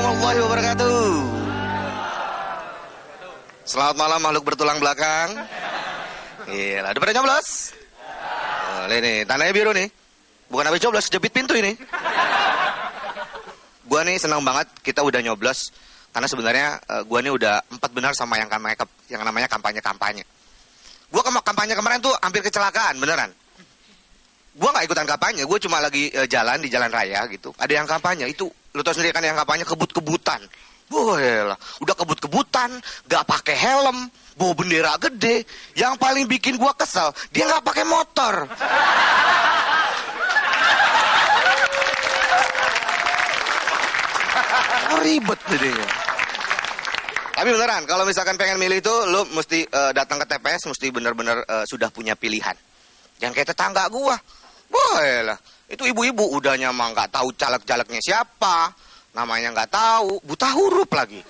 warahmatullahi wabarakatuh. Selamat malam makhluk bertulang belakang. Gila, udah pada nyoblos? Boleh nih, tandanya biru nih. Bukan habis nyoblos, jepit pintu ini. Gua nih senang banget kita udah nyoblos. Karena sebenarnya gua nih udah 4 benar sama yang namanya kampanye-kampanye. Gua kampanye kemarin tuh hampir kecelakaan, beneran. Gua gak ikutan kampanye, gua cuma lagi jalan di jalan raya gitu. Ada yang kampanye, itu lu tau sendiri kan yang kampanye kebut-kebutan. Boleh lah, udah kebut-kebutan, gak pakai helm, bawa bendera gede. Yang paling bikin gua kesel, dia gak pakai motor. Oh, ribet jadinya. Tapi beneran, kalau misalkan pengen milih itu, lu mesti datang ke TPS, mesti bener-bener sudah punya pilihan. Jangan kayak tetangga gua. Boleh lah, itu ibu-ibu udahnya mah nggak tahu caleg-calegnya siapa, namanya nggak tahu, buta huruf lagi.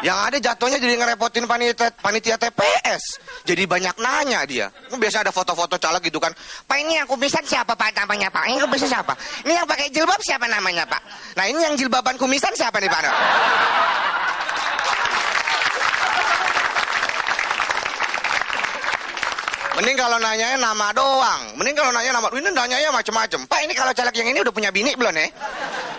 Yang ada jatuhnya jadi ngerepotin panitia TPS. Jadi banyak nanya dia. Biasa ada foto-foto caleg gitu kan. Pak, ini yang kumisan siapa Pak namanya Pak? Ini kumisan siapa? Ini yang pakai jilbab siapa namanya Pak? Nah ini yang jilbaban kumisan siapa nih Pak? Mending kalau nanyanya nama doang. Mending kalau nanya nama, ini nanyanya macem-macem. Pak, ini kalau caleg yang ini udah punya bini belum ya?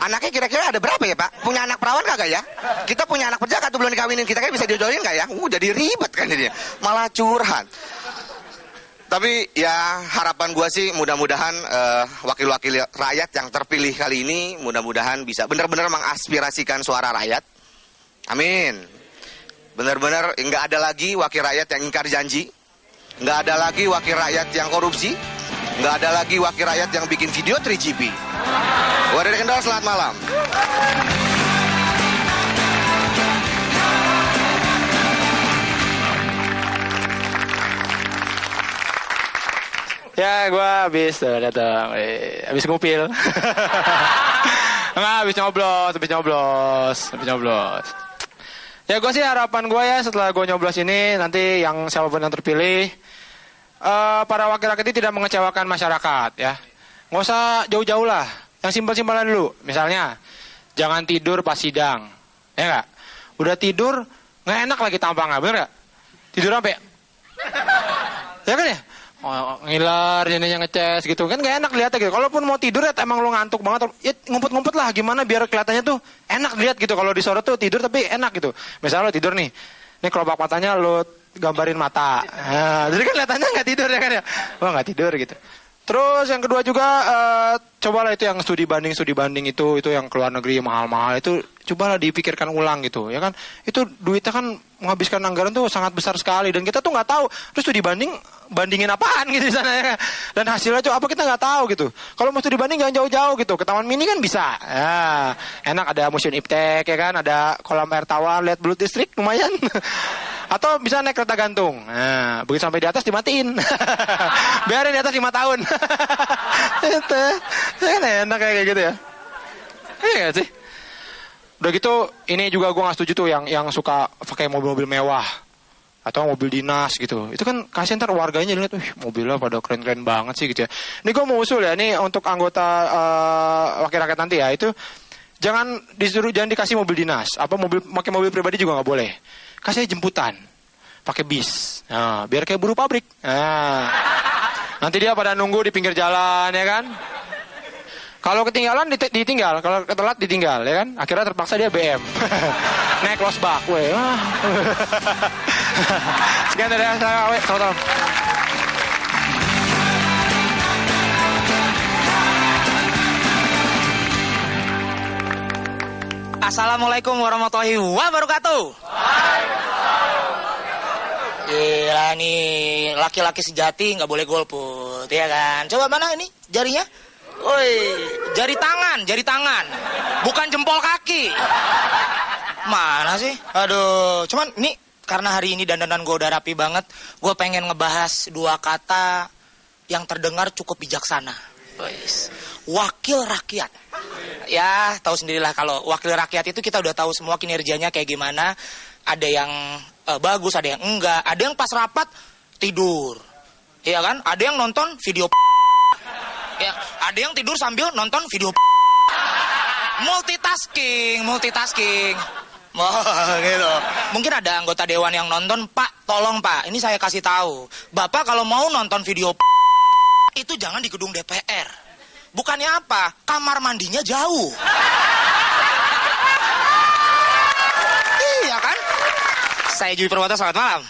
Anaknya kira-kira ada berapa ya Pak? Punya anak perawan kagak ya? Kita punya anak perjaka tuh belum dikawinin. Kita kan bisa dijodohin gak ya? Jadi ribet kan dia. Malah curhat. Tapi ya harapan gua sih mudah-mudahan wakil-wakil rakyat yang terpilih kali ini mudah-mudahan bisa benar-benar mengaspirasikan suara rakyat. Amin. Benar-benar nggak ada lagi wakil rakyat yang ingkar janji. Nggak ada lagi wakil rakyat yang korupsi. Nggak ada lagi wakil rakyat yang bikin video 3GP. Gua dari Kendal, selamat malam. Ya, gue habis datang, habis ngupil. Enggak, habis nyoblos. Ya gue sih harapan gue ya setelah gue nyoblos ini nanti yang siapapun yang terpilih, para wakil rakyat ini tidak mengecewakan masyarakat ya. Nggak usah jauh-jauh lah, yang simpel-simpelan dulu. Misalnya, jangan tidur pas sidang, ya nggak? Udah tidur nggak enak lagi tampangnya, bener nggak? Tidur sampai, ya kan ya? Oh, ngiler, jadinya ngeces gitu kan gak enak lihatnya gitu. Kalaupun mau tidur ya emang lu ngantuk banget, ya ngumpet-ngumpet lah gimana biar kelihatannya tuh enak dilihat gitu. Kalau disorot tuh tidur tapi enak gitu. Misalnya lu tidur nih, ini kelopak matanya lu gambarin mata. Nah, jadi kan kelihatannya nggak tidur ya kan ya. Wah nggak tidur gitu. Terus yang kedua juga cobalah itu yang studi banding itu yang keluar negeri mahal-mahal itu cobalah dipikirkan ulang gitu ya kan. Itu duitnya kan menghabiskan anggaran tuh sangat besar sekali dan kita tuh nggak tahu terus studi bandingin apaan gitu di sana ya. Dan hasilnya tuh apa kita nggak tahu gitu. Kalau mau studi banding jangan jauh-jauh gitu. Ke Taman Mini kan bisa. Ya, enak ada museum iptek ya kan, ada kolam air tawar, lihat Blut District lumayan. Atau bisa naik kereta gantung. Nah, begitu sampai di atas dimatiin. Biarin di atas 5 tahun. Itu kan enak kayak gitu ya. Iya gak sih? Udah gitu, ini juga gue gak setuju tuh yang suka pakai mobil-mobil mewah. Atau mobil dinas gitu. Itu kan kasihan ntar warganya lihat, mobilnya pada keren-keren banget sih gitu ya. Ini gue mau usul ya, ini untuk anggota wakil rakyat nanti ya, itu jangan dikasih mobil dinas. Pakai mobil pribadi juga gak boleh. Kasih jemputan, pakai bis, nah, biar kayak buruh pabrik. Nah, nanti dia pada nunggu di pinggir jalan ya kan. Kalau ketinggalan ditinggal, kalau telat ditinggal ya kan. Akhirnya terpaksa dia BM, naik losbak, weh. Sekian dari saya, selamat. Assalamualaikum warahmatullahi wabarakatuh. Gila nih, laki-laki sejati nggak boleh golput, ya kan? Coba mana ini jarinya? Woi, jari tangan, bukan jempol kaki. Mana sih? Aduh, cuman ini karena hari ini dandanan gue udah rapi banget, gue pengen ngebahas 2 kata yang terdengar cukup bijaksana. Wakil rakyat. Ya, tahu sendirilah kalau wakil rakyat itu kita udah tahu semua kinerjanya kayak gimana. Ada yang bagus, ada yang enggak. Ada yang pas rapat tidur. Iya kan? Ada yang nonton video. Ya, ada yang tidur sambil nonton video. Multitasking. Oh, gitu. Mungkin ada anggota dewan yang nonton, Pak, tolong Pak, ini saya kasih tahu. Bapak kalau mau nonton video itu jangan di gedung DPR. Bukannya apa? Kamar mandinya jauh. Iya kan? Saya Jui Perwata, selamat malam.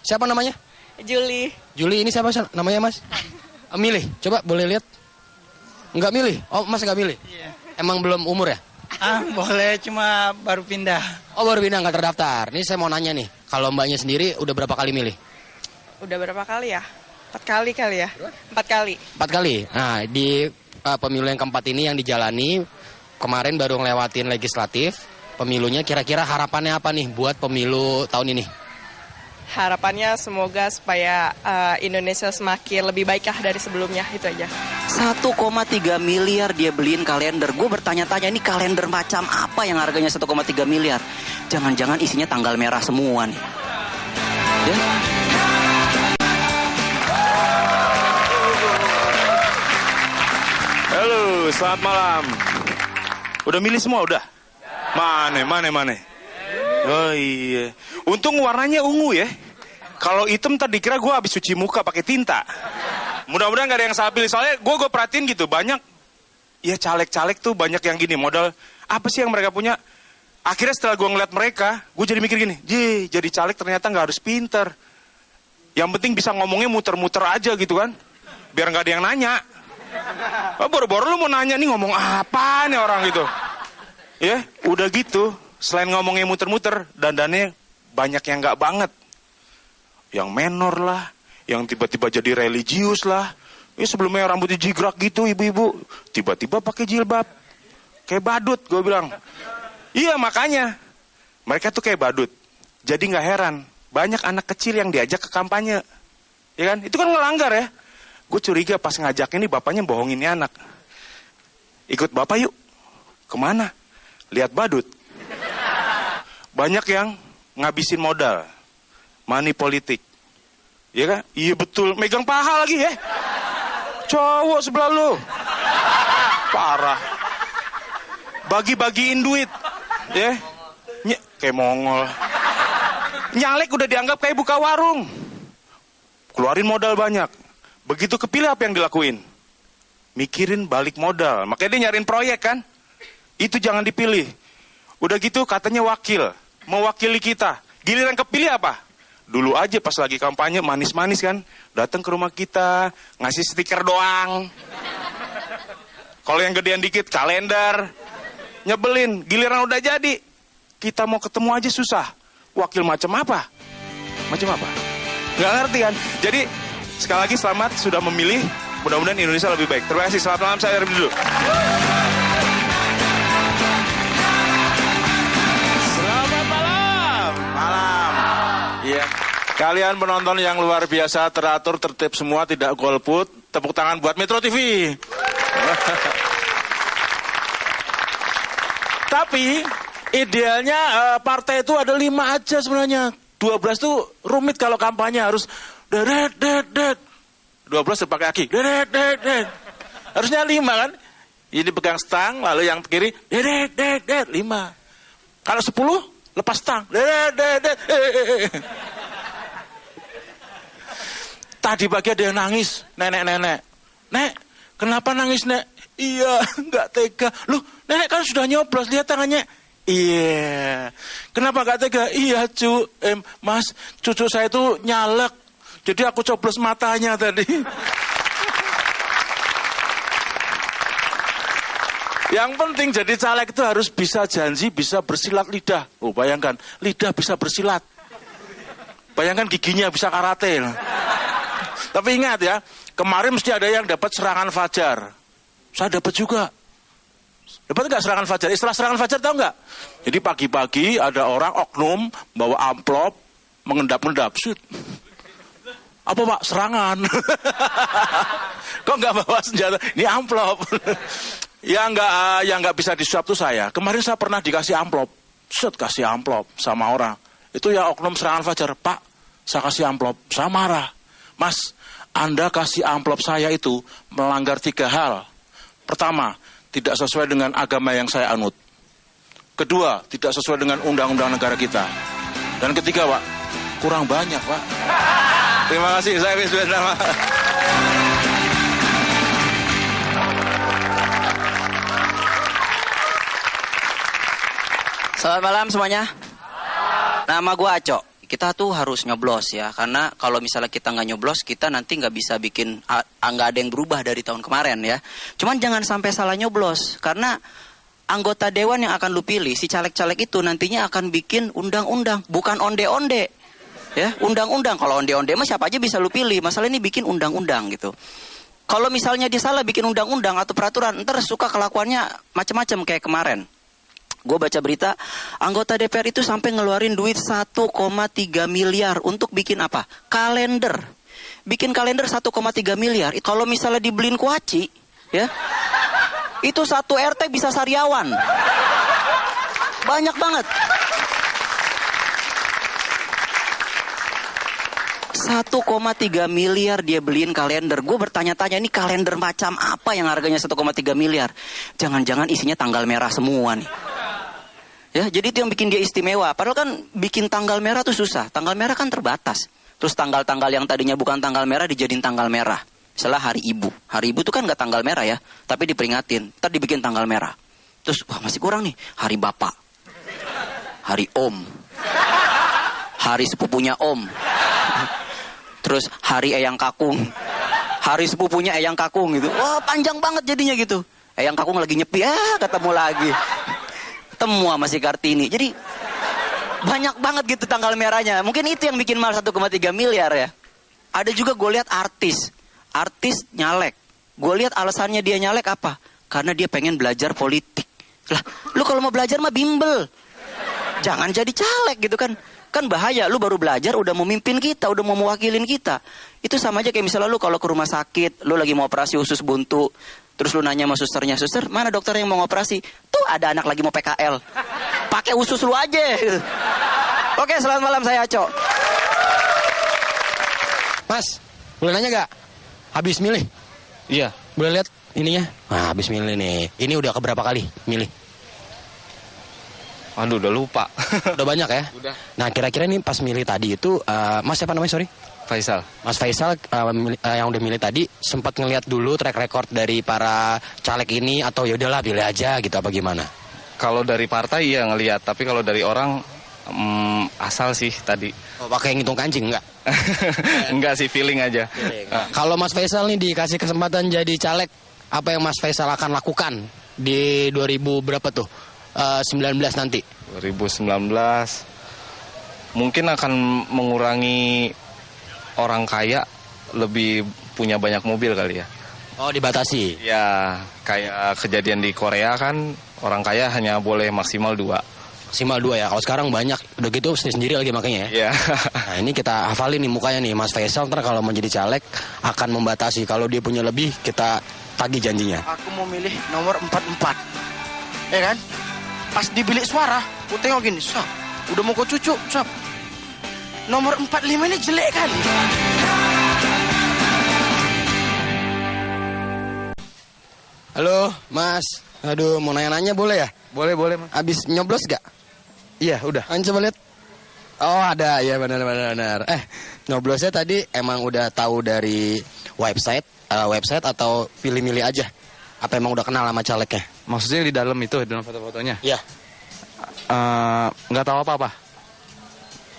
Siapa namanya? Juli. Juli, ini siapa namanya Mas? Milih, coba boleh lihat. Enggak milih? Oh, Mas enggak milih? Iya. Emang belum umur ya? Boleh, cuma baru pindah. Oh, baru pindah, nggak terdaftar. Ini saya mau nanya nih, kalau mbaknya sendiri udah berapa kali milih? Udah berapa kali ya? 4 kali kali ya? 4 kali. 4 kali? Nah, di pemilu yang keempat ini yang dijalani, kemarin baru ngelewatin legislatif, pemilunya kira-kira harapannya apa nih buat pemilu tahun ini? Harapannya semoga supaya Indonesia semakin lebih baik lah dari sebelumnya, itu aja. 1,3 miliar dia beliin kalender. Gue bertanya-tanya, ini kalender macam apa yang harganya 1,3 miliar? Jangan-jangan isinya tanggal merah semua nih. Ya? Halo, selamat malam. Udah milih semua, udah? Mana? Oh iya. Untung warnanya ungu ya. Kalau hitam tadi kira gue habis cuci muka pakai tinta. Mudah-mudahan gak ada yang salah pilih. Soalnya gue perhatiin gitu, banyak ya caleg-caleg tuh banyak yang gini, modal apa sih yang mereka punya. Akhirnya setelah gue ngeliat mereka, gue jadi mikir gini, jadi caleg ternyata gak harus pinter. Yang penting bisa ngomongnya muter-muter aja gitu kan, biar gak ada yang nanya. Boro-boro lu mau nanya nih ngomong apa nih orang gitu. Ya, udah gitu, selain ngomongnya muter-muter, dandannya banyak yang gak banget. Yang menor lah, yang tiba-tiba jadi religius lah. Ya sebelumnya rambutnya jigrak gitu ibu-ibu, tiba-tiba pakai jilbab. Kayak badut, gue bilang. Iya makanya, mereka tuh kayak badut. Jadi gak heran, banyak anak kecil yang diajak ke kampanye. Ya kan, itu kan ngelanggar ya. Gue curiga pas ngajak ini bapaknya bohongin ini anak. Ikut bapak yuk. Kemana? Lihat badut. Banyak yang ngabisin modal. Money politik. Iya kan? Iya betul. Megang paha lagi ya. Cowok sebelah lu. Parah. Bagi-bagiin duit. Ya. Kayak Mongol. Nyalek udah dianggap kayak buka warung. Keluarin modal banyak. Begitu kepilih apa yang dilakuin? Mikirin balik modal. Makanya dia nyariin proyek kan? Itu jangan dipilih. Udah gitu katanya wakil. Mewakili kita. Giliran kepilih apa? Dulu aja pas lagi kampanye manis-manis kan. Datang ke rumah kita. Ngasih stiker doang. Kalau yang gedean dikit kalender. Nyebelin. Giliran udah jadi. Kita mau ketemu aja susah. Wakil macam apa? Macam apa? Gak ngerti kan? Jadi sekali lagi selamat sudah memilih. Mudah-mudahan Indonesia lebih baik. Terima kasih. Selamat malam. Saya Arif dulu. Iya. Kalian penonton yang luar biasa, teratur, tertib semua, tidak golput. Tepuk tangan buat Metro TV. Tapi idealnya partai itu ada 5 aja sebenarnya. 12 tuh rumit kalau kampanye, harus dedet. 12 dipakai kaki. Dedet. Harusnya 5 kan? Ini pegang stang, lalu yang kiri dedet 5. Kalau 10 lepas stang. Tadi pagi ada yang nangis, nenek. Nek, kenapa nangis, Nek? Iya, nggak tega. Loh, nenek kan sudah nyoblos, lihat tangannya. Iya. Kenapa nggak tega? Iya, Mas, cucu saya itu nyalek. Jadi aku coblos matanya tadi. Yang penting jadi caleg itu harus bisa janji, bisa bersilat lidah. Oh, bayangkan, lidah bisa bersilat. Bayangkan giginya bisa karate. Tapi ingat ya, kemarin mesti ada yang dapat serangan fajar. Saya dapat juga. Dapat nggak serangan fajar? Istilah serangan fajar tahu nggak? Jadi pagi-pagi ada orang oknum bawa amplop, mengendap-endap. Apa Pak? Serangan. Kok nggak bawa senjata? Ini amplop. Yang nggak bisa disuap tuh saya. Kemarin saya pernah dikasih amplop. Kasih amplop sama orang. Itu ya oknum serangan fajar. Pak, saya kasih amplop. Saya marah. Mas, Anda kasih amplop saya itu melanggar 3 hal. Pertama, tidak sesuai dengan agama yang saya anut. Kedua, tidak sesuai dengan undang-undang negara kita. Dan ketiga, Pak, kurang banyak, Pak. Terima kasih, saya Wisnu Nama. Selamat malam semuanya. Nama gue Aco. Kita tuh harus nyoblos ya, karena kalau misalnya kita nggak nyoblos, kita nanti nggak bisa bikin, nggak ada yang berubah dari tahun kemarin ya. Cuman jangan sampai salah nyoblos, karena anggota dewan yang akan lu pilih, si caleg-caleg itu nantinya akan bikin undang-undang, bukan onde-onde. Ya, undang-undang. Kalau onde-onde mah siapa aja bisa lu pilih. Masalah ini bikin undang-undang gitu. Kalau misalnya dia salah bikin undang-undang atau peraturan, ntar suka kelakuannya macam-macam kayak kemarin. Gue baca berita, anggota DPR itu sampai ngeluarin duit 1,3 miliar untuk bikin apa? Kalender. Bikin kalender 1,3 miliar. Kalau misalnya dibeliin kuaci, ya, itu satu RT bisa sariawan. Banyak banget. 1,3 miliar dia beliin kalender. Gue bertanya-tanya, ini kalender macam apa yang harganya 1,3 miliar? Jangan-jangan isinya tanggal merah semua nih. Ya, jadi itu yang bikin dia istimewa. Padahal kan bikin tanggal merah tuh susah. Tanggal merah kan terbatas. Terus tanggal-tanggal yang tadinya bukan tanggal merah dijadiin tanggal merah. Misalnya hari ibu. Hari ibu tuh kan gak tanggal merah ya. Tapi diperingatin. Ntar dibikin tanggal merah. Terus, wah masih kurang nih. Hari bapak. Hari om. Hari sepupunya om. Terus hari eyang kakung. Hari sepupunya eyang kakung gitu. Wah panjang banget jadinya gitu. Eyang kakung lagi nyepi. Ketemu lagi. Ketemu sama si Kartini. Jadi banyak banget gitu tanggal merahnya. Mungkin itu yang bikin mahal 1,3 miliar ya. Ada juga gue lihat artis. Artis nyalek. Gue lihat alasannya dia nyalek apa? Karena dia pengen belajar politik. Lah, lu kalau mau belajar mah bimbel. Jangan jadi caleg gitu kan. Kan bahaya, lu baru belajar udah mau mimpin kita, udah mau mewakilin kita. Itu sama aja kayak misalnya lu kalau ke rumah sakit, lu lagi mau operasi usus buntu. Terus lu nanya sama susternya, suster mana dokter yang mau operasi? Tuh ada anak lagi mau PKL. Pakai usus lu aja. Oke, selamat malam, saya Aco. Mas, boleh nanya gak? Habis milih? Iya. Boleh lihat ininya? Nah, habis milih nih. Ini udah keberapa kali milih? Aduh, udah lupa. Udah banyak ya? Udah. Nah, kira-kira nih pas milih tadi itu, Mas siapa namanya, sorry? Faisal. Mas Faisal yang udah milih tadi sempat ngelihat dulu track record dari para caleg ini atau ya udahlah pilih aja gitu apa gimana? Kalau dari partai ya ngelihat, tapi kalau dari orang asal sih tadi. Oh, pakai ngitung kancing enggak? Enggak sih, feeling aja. Kalau Mas Faisal nih dikasih kesempatan jadi caleg, apa yang Mas Faisal akan lakukan di 2000 berapa tuh? 19 nanti. 2019 mungkin akan mengurangi orang kaya lebih punya banyak mobil kali ya. Oh, dibatasi? Ya, kayak kejadian di Korea kan orang kaya hanya boleh maksimal 2. Maksimal 2 ya, kalau sekarang banyak. Udah gitu sendiri lagi makanya ya? Iya. Nah ini kita hafalin nih mukanya nih, Mas Faisal ntar kalau menjadi caleg akan membatasi. Kalau dia punya lebih, kita tagih janjinya. Aku mau milih nomor 44. Ya kan? Pas di bilik suara, aku tengok gini, sob, udah mau kau cucu, sob. Nomor 45 ini jelek kali. Halo, Mas. Aduh, mau nanya-nanya boleh ya? Boleh, Mas. Abis nyoblos gak? Iya, udah. Coba lihat. Oh, ada. Ya, benar. Nyoblosnya tadi emang udah tahu dari website atau pilih-milih aja? Apa emang udah kenal sama calegnya? Maksudnya di dalam itu, dalam foto-fotonya? Iya. Nggak tahu apa-apa.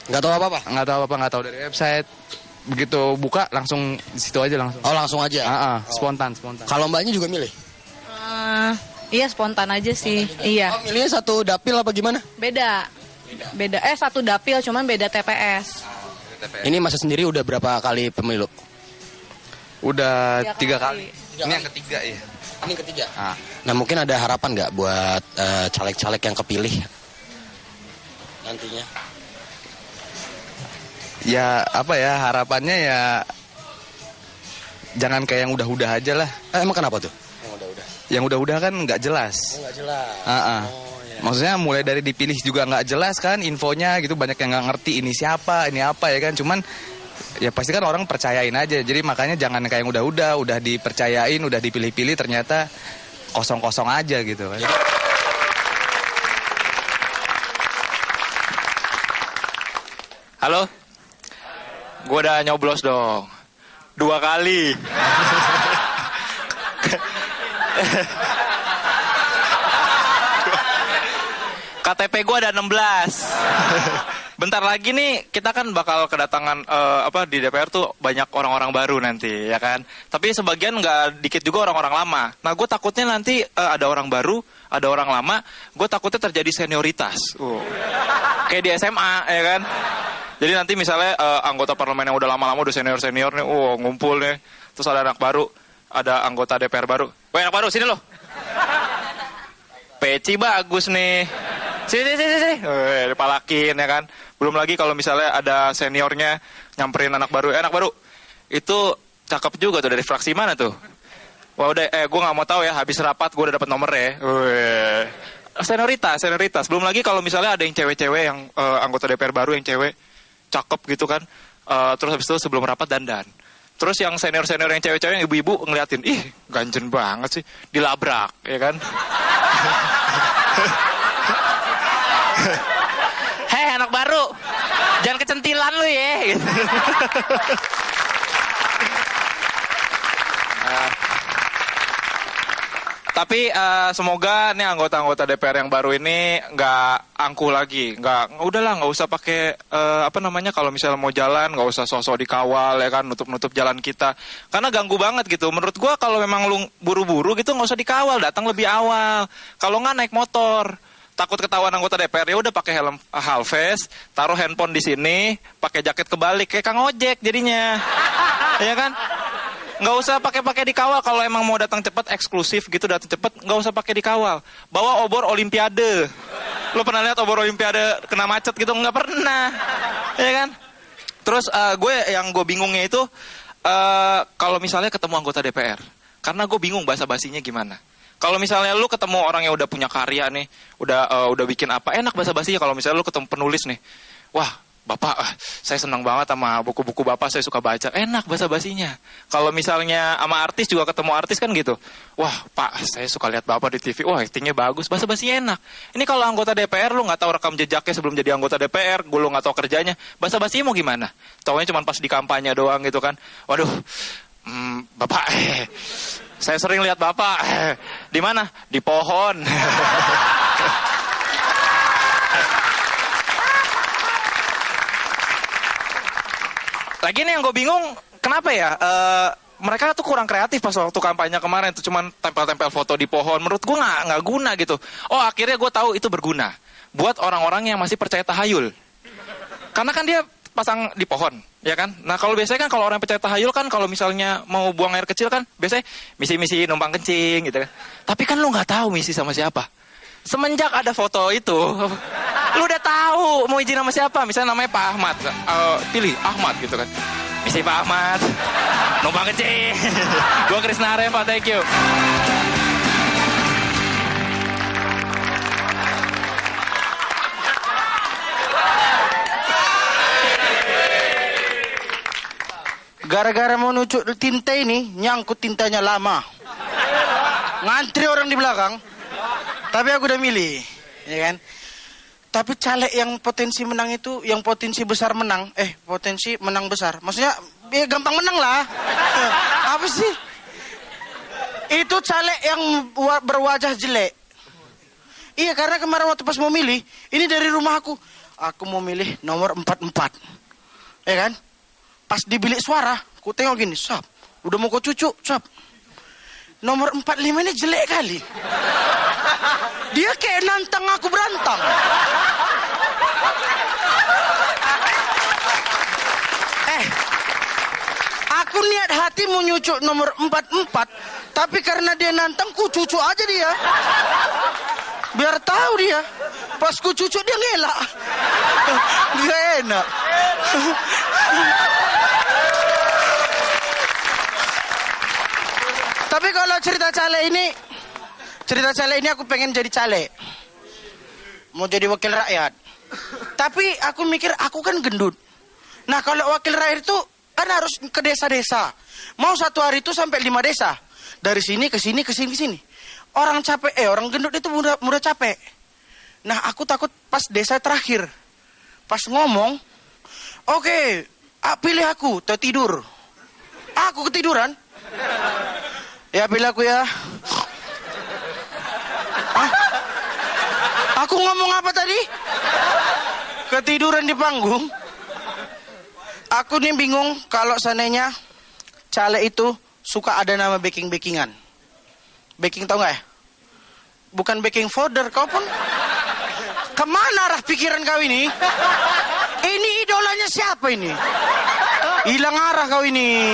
Nggak tahu apa-apa? Nggak tahu dari website. Begitu buka langsung di situ aja langsung. Oh, langsung aja? Spontan. Kalau mbaknya juga milih? Iya, spontan aja sih. Iya. Oh, milihnya satu dapil apa gimana? Beda. Satu dapil cuman beda TPS. Ini Mas sendiri udah berapa kali pemilu? Udah 3 kali. Ini yang ketiga ya. Ini ketiga. Nah, mungkin ada harapan nggak buat caleg-caleg yang kepilih nantinya? Ya apa ya, harapannya ya jangan kayak yang udah-udah aja lah. Emang kenapa tuh? Yang udah-udah kan nggak jelas. Nggak jelas. Iya. Maksudnya mulai dari dipilih juga nggak jelas kan infonya gitu, banyak yang nggak ngerti ini siapa, ini apa ya kan. Cuman ya pasti kan orang percayain aja. Jadi makanya jangan kayak yang udah dipercayain, udah dipilih-pilih ternyata kosong-kosong aja gitu. Halo? Gue udah nyoblos dong. 2 kali. KTP gue ada 16. Bentar lagi nih kita kan bakal kedatangan di DPR tuh banyak orang-orang baru nanti ya kan. Tapi sebagian nggak dikit juga orang-orang lama. Nah gue takutnya nanti ada orang baru, ada orang lama. Gue takutnya terjadi senioritas. Kayak di SMA ya kan. Jadi nanti misalnya anggota parlemen yang udah lama-lama udah senior-senior nih, ngumpul nih. Terus ada anak baru, ada anggota DPR baru. Woi anak baru sini loh. Peci bagus nih. Sini. Dipalakin ya kan. Belum lagi kalau misalnya ada seniornya nyamperin anak baru. Anak baru, itu cakep juga tuh dari fraksi mana tuh? Wah udah, gue nggak mau tahu ya. Habis rapat gue udah dapet nomor ya. Senioritas. Belum lagi kalau misalnya ada yang cewek-cewek yang anggota DPR baru yang cewek cakep gitu kan. Terus habis itu sebelum rapat dandan. Terus yang senior-senior yang cewek-cewek yang ibu-ibu ngeliatin, ih ganjen banget sih, dilabrak ya kan. Hei anak baru, jangan kecentilan lu ya. Gitu. Tapi semoga nih anggota-anggota DPR yang baru ini nggak angkuh lagi, nggak usah pakai kalau misalnya mau jalan nggak usah sosok dikawal ya kan, nutup jalan kita, karena ganggu banget gitu. Menurut gua kalau memang lu buru-buru gitu nggak usah dikawal, datang lebih awal. Kalau nggak naik motor, takut ketahuan anggota DPR ya udah pakai helm half face, taruh handphone di sini, pakai jaket kebalik kayak Kang Ojek jadinya, ya kan? Nggak usah pakai dikawal. Kalau emang mau datang cepat, eksklusif gitu, datang cepat, nggak usah pakai dikawal. Bawa obor olimpiade. Lo pernah lihat obor olimpiade kena macet gitu? Nggak pernah, ya kan? Terus yang gue bingungnya itu kalau misalnya ketemu anggota DPR, karena gue bingung bahasa basinya gimana. Kalau misalnya lu ketemu orang yang udah punya karya nih, udah bikin apa, enak bahasa basinya. Kalau misalnya lu ketemu penulis nih, wah Bapak, saya senang banget sama buku-buku Bapak, saya suka baca. Enak bahasa basinya. Kalau misalnya sama artis juga ketemu artis kan gitu. Wah Pak, saya suka lihat Bapak di TV. Wah actingnya bagus, bahasa basinya enak. Ini kalau anggota DPR lu nggak tahu rekam jejaknya sebelum jadi anggota DPR, lu nggak tahu kerjanya, bahasa basinya mau gimana? Taunya cuma pas di kampanye doang gitu kan. Waduh, Bapak, saya sering lihat Bapak. Di mana? Di pohon. Lagi nih yang gue bingung, kenapa ya mereka tuh kurang kreatif pas waktu kampanye kemarin tuh cuman tempel-tempel foto di pohon. Menurut gue nggak guna gitu. Oh akhirnya gue tahu itu berguna buat orang-orang yang masih percaya tahayul. Karena kan dia pasang di pohon, ya kan? Nah kalau biasanya kan kalau orang percaya tahayul kan kalau misalnya mau buang air kecil kan biasanya misi-misi numpang kencing gitu kan. Tapi kan lu nggak tahu misi sama siapa. Semenjak ada foto itu, lu udah tahu mau izin sama siapa. Misalnya namanya Pak Ahmad, pilih Ahmad gitu kan. Misi Pak Ahmad, numpang kencing. Gua Krisna Areva, thank you. Gara-gara mau nucuk tinta ini, nyangkut tintanya lama. Ngantri orang di belakang. Tapi aku udah milih, ya kan? Tapi caleg yang potensi menang itu, yang potensi besar menang, potensi menang besar. Maksudnya, ya gampang menang lah. Apa sih? Itu caleg yang berwajah jelek. Iya, karena kemarin waktu pas mau milih, ini dari rumah aku mau milih nomor 44. Ya kan? Pas di bilik suara, aku tengok gini, sap, udah mau kau cucuk, sap. Nomor 45 ini jelek kali. Dia kayak nantang aku berantang. Aku niat hati mau nyucuk nomor 44, tapi karena dia nantang, ku cucuk aja dia. Biar tahu dia. Pas ku cucuk dia ngelak. Dia enak. Tapi kalau cerita caleg ini aku pengen jadi caleg. Mau jadi wakil rakyat. Tapi aku mikir aku kan gendut. Nah kalau wakil rakyat itu kan harus ke desa-desa. Mau satu hari itu sampai 5 desa. Dari sini ke sini, ke sini, ke sini. Orang capek, orang gendut itu mudah capek. Nah aku takut pas desa terakhir. Pas ngomong, oke, pilih aku, tidur. Aku ketiduran. Ya pilih aku ya. Aku ngomong apa tadi? Ketiduran di panggung. Aku nih bingung kalau seandainya caleg itu suka ada nama backing-backingan. Backing tau gak ya? Bukan backing powder, kau pun kemana arah pikiran kau ini? Ini idolanya siapa ini? Hilang arah kau ini.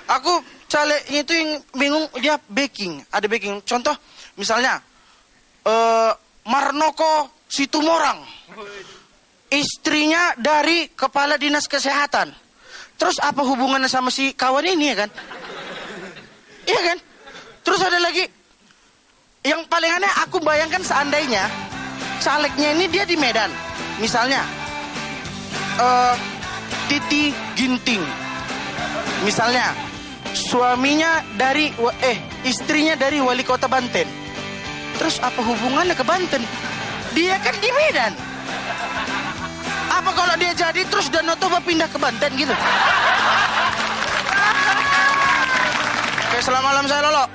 Aku calegnya itu yang bingung, dia backing, ada backing. Contoh, misalnya Marnoko Situmorang, istrinya dari kepala dinas kesehatan. Terus apa hubungannya sama si kawan ini ya kan? Iya kan? Terus ada lagi yang paling aneh, aku bayangkan seandainya calegnya ini dia di Medan, misalnya Titi Ginting, misalnya suaminya dari istrinya dari wali kota Banten. Terus apa hubungannya ke Banten? Dia kan di Medan. Apa kalau dia jadi terus Danau Toba pindah ke Banten gitu? Oke, selamat malam saya Lolo.